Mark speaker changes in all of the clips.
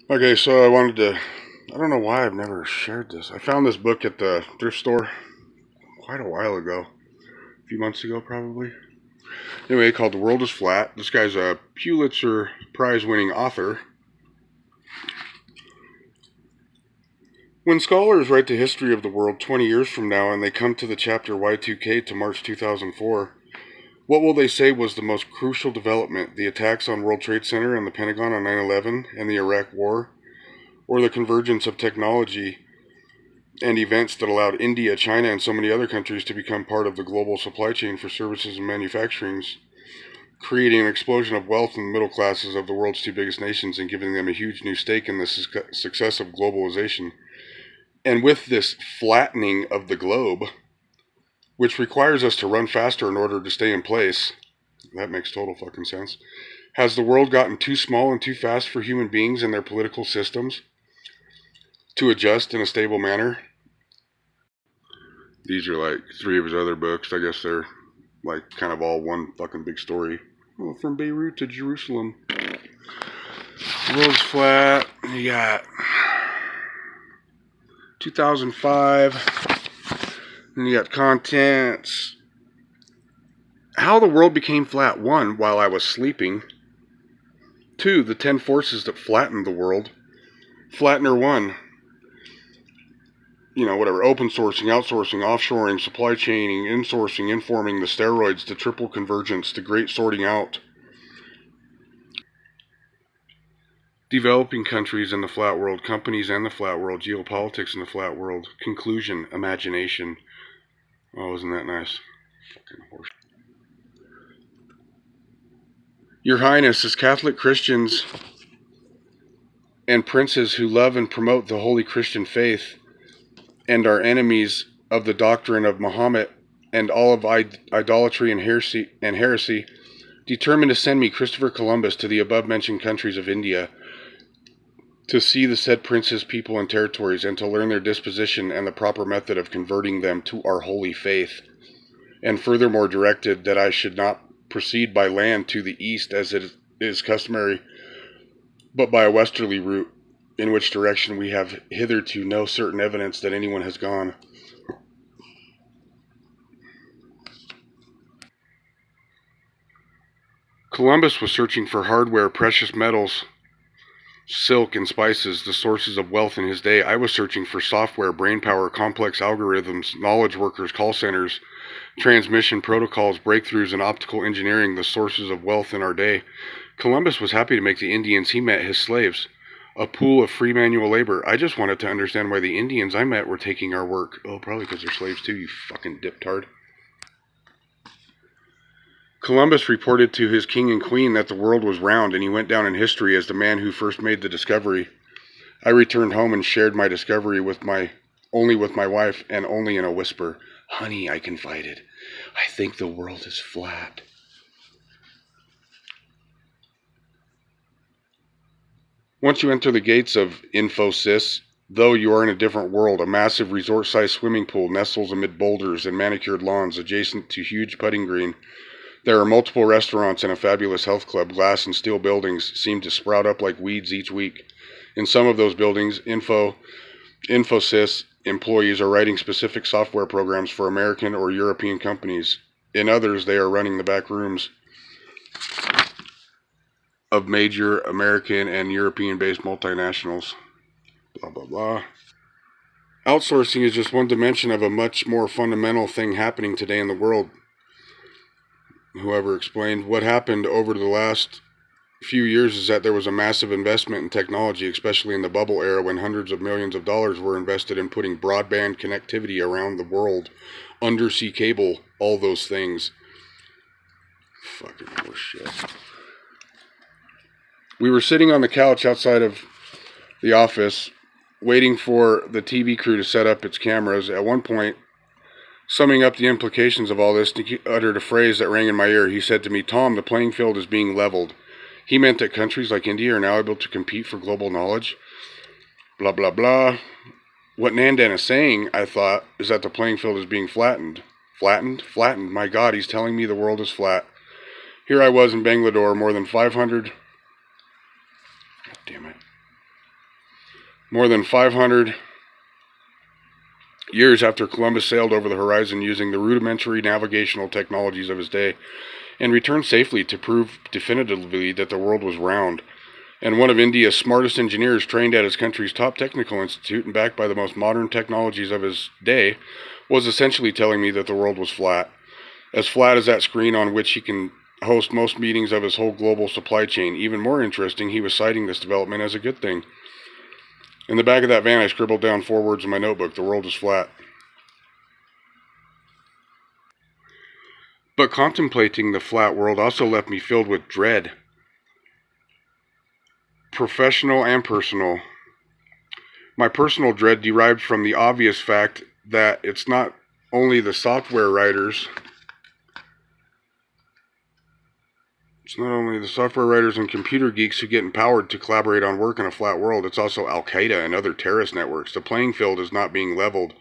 Speaker 1: Okay, so I don't know why I've never shared this. I found this book at the thrift store quite a while ago, a few months ago probably. Anyway, called The World is Flat. This guy's a Pulitzer Prize winning author. When scholars write the history of the world 20 years from now and they come to the chapter Y2K to March 2004, what will they say was the most crucial development? The attacks on World Trade Center and the Pentagon on 9/11 and the Iraq War? Or the convergence of technology and events that allowed India, China, and so many other countries to become part of the global supply chain for services and manufacturing, creating an explosion of wealth in the middle classes of the world's two biggest nations and giving them a huge new stake in the success of globalization? And with this flattening of the globe, which requires us to run faster in order to stay in place, that makes total fucking sense. Has the world gotten too small and too fast for human beings and their political systems to adjust in a stable manner? These are like three of his other books. I guess they're like kind of all one fucking big story. Well, from Beirut to Jerusalem. The world's flat. You got 2005. And you got contents. How the world became flat. 1. While I was sleeping. 2. The 10 forces that flattened the world. Flattener 1. Whatever, open sourcing, outsourcing, offshoring, supply chaining, insourcing, informing, the steroids, the triple convergence, the great sorting out. Developing countries in the flat world, companies and the flat world, geopolitics in the flat world, conclusion, imagination. Oh, isn't that nice? Fucking horse. Your Highness, as Catholic Christians and princes who love and promote the holy Christian faith, and are enemies of the doctrine of Muhammad and all of idolatry and heresy, determined to send me, Christopher Columbus, to the above-mentioned countries of India, to see the said princes, people, and territories, and to learn their disposition and the proper method of converting them to our holy faith, and furthermore directed that I should not proceed by land to the east as it is customary, but by a westerly route, in which direction we have hitherto no certain evidence that anyone has gone. Columbus was searching for hardware, precious metals, silk, and spices, the sources of wealth in his day. I was searching for software, brainpower, complex algorithms, knowledge workers, call centers, transmission protocols, breakthroughs in optical engineering, the sources of wealth in our day. Columbus was happy to make the Indians he met his slaves, a pool of free manual labor. I just wanted to understand why the Indians I met were taking our work. Oh, probably because they're slaves too, you fucking diptard. Columbus reported to his king and queen that the world was round, and he went down in history as the man who first made the discovery. I returned home and shared my discovery only with my wife, and only in a whisper. Honey, I confided, I think the world is flat. Once you enter the gates of Infosys, though you are in a different world, a massive resort-sized swimming pool nestles amid boulders and manicured lawns adjacent to huge putting green. There are multiple restaurants and a fabulous health club. Glass and steel buildings seem to sprout up like weeds each week. In some of those buildings, Infosys employees are writing specific software programs for American or European companies. In others, they are running the back rooms of major American and European-based multinationals. Blah, blah, blah. Outsourcing is just one dimension of a much more fundamental thing happening today in the world. Whoever explained what happened over the last few years is that there was a massive investment in technology, especially in the bubble era when hundreds of millions of dollars were invested in putting broadband connectivity around the world, undersea cable, all those things. Fucking horseshit. We were sitting on the couch outside of the office, waiting for the TV crew to set up its cameras. At one point, summing up the implications of all this, he uttered a phrase that rang in my ear. He said to me, Tom, the playing field is being leveled. He meant that countries like India are now able to compete for global knowledge. Blah, blah, blah. What Nandan is saying, I thought, is that the playing field is being flattened. Flattened? Flattened. My God, he's telling me the world is flat. Here I was in Bangalore, more than 500... God damn it. More than 500 years after Columbus sailed over the horizon using the rudimentary navigational technologies of his day, and returned safely to prove definitively that the world was round. And one of India's smartest engineers, trained at his country's top technical institute and backed by the most modern technologies of his day, was essentially telling me that the world was flat. As flat as that screen on which he can host most meetings of his whole global supply chain. Even more interesting, he was citing this development as a good thing. In the back of that van, I scribbled down 4 words in my notebook: the world is flat. But contemplating the flat world also left me filled with dread. Professional and personal. My personal dread derived from the obvious fact that it's not only the software writers and computer geeks who get empowered to collaborate on work in a flat world. It's also Al-Qaeda and other terrorist networks. The playing field is not being leveled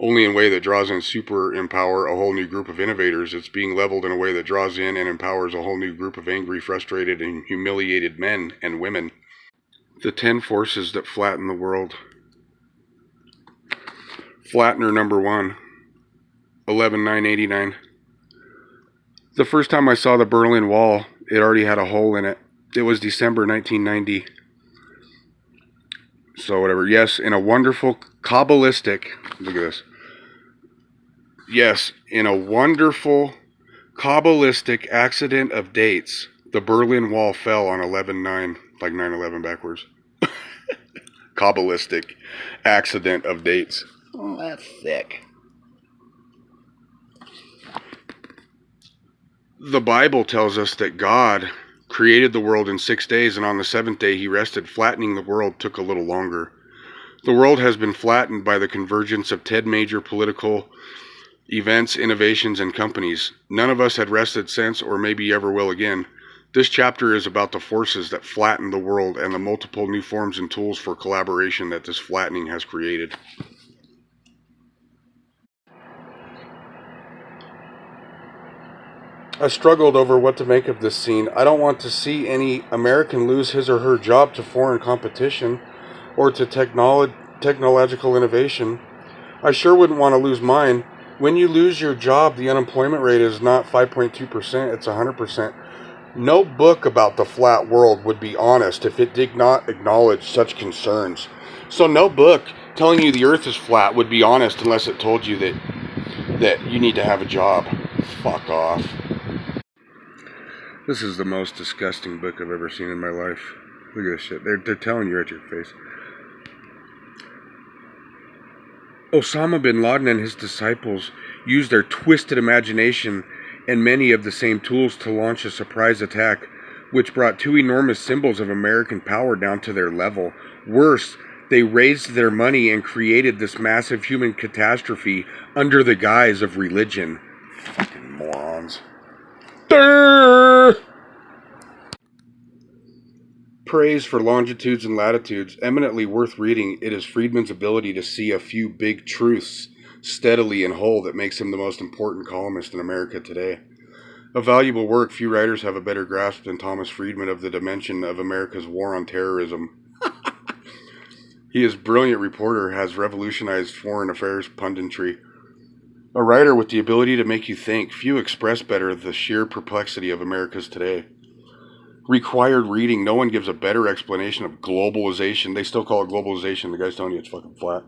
Speaker 1: only in a way that draws in super empower a whole new group of innovators. It's being leveled in a way that draws in and empowers a whole new group of angry, frustrated, and humiliated men and women. The 10 forces that flatten the world. Flattener number 1, 11/9/89. The first time I saw the Berlin Wall, it already had a hole in it. It was December 1990. So whatever. Yes, in a wonderful Kabbalistic, look at this. Yes, in a wonderful Kabbalistic accident of dates, the Berlin Wall fell on 11/9, like 9/11 backwards. Kabbalistic accident of dates.
Speaker 2: Oh, that's sick.
Speaker 1: The Bible tells us that God created the world in 6 days, and on the 7th day he rested. Flattening the world took a little longer. The world has been flattened by the convergence of 10 major political events, innovations, and companies. None of us had rested since, or maybe ever will again. This chapter is about the forces that flatten the world and the multiple new forms and tools for collaboration that this flattening has created. I struggled over what to make of this scene. I don't want to see any American lose his or her job to foreign competition or to technological innovation. I sure wouldn't want to lose mine. When you lose your job, the unemployment rate is not 5.2%, it's 100%. No book about the flat world would be honest if it did not acknowledge such concerns. So no book telling you the earth is flat would be honest unless it told you that you need to have a job. Fuck off. This is the most disgusting book I've ever seen in my life. Look at this shit. They're telling you right to your face. Osama bin Laden and his disciples used their twisted imagination and many of the same tools to launch a surprise attack, which brought 2 enormous symbols of American power down to their level. Worse, they raised their money and created this massive human catastrophe under the guise of religion. Fucking morons. Durr! Praise for Longitudes and Latitudes. Eminently worth reading, it is Friedman's ability to see a few big truths steadily and whole that makes him the most important columnist in America today. A valuable work. Few writers have a better grasp than Thomas Friedman of the dimension of America's war on terrorism. He is a brilliant reporter, has revolutionized foreign affairs punditry. A writer with the ability to make you think. Few express better the sheer perplexity of America's today. Required reading. No one gives a better explanation of globalization. They still call it globalization. The guy's telling you it's fucking flat.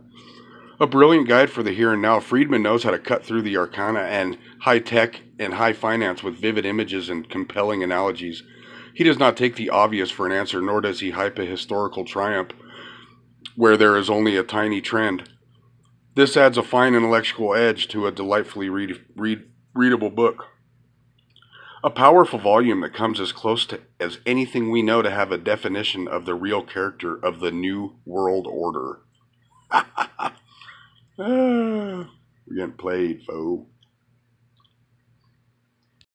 Speaker 1: A brilliant guide for the here and now. Friedman knows how to cut through the arcana and high tech and high finance with vivid images and compelling analogies. He does not take the obvious for an answer, nor does he hype a historical triumph where there is only a tiny trend. This adds a fine intellectual edge to a delightfully readable book. A powerful volume that comes as close to as anything we know to have a definition of the real character of the New World Order. We're getting played, foe.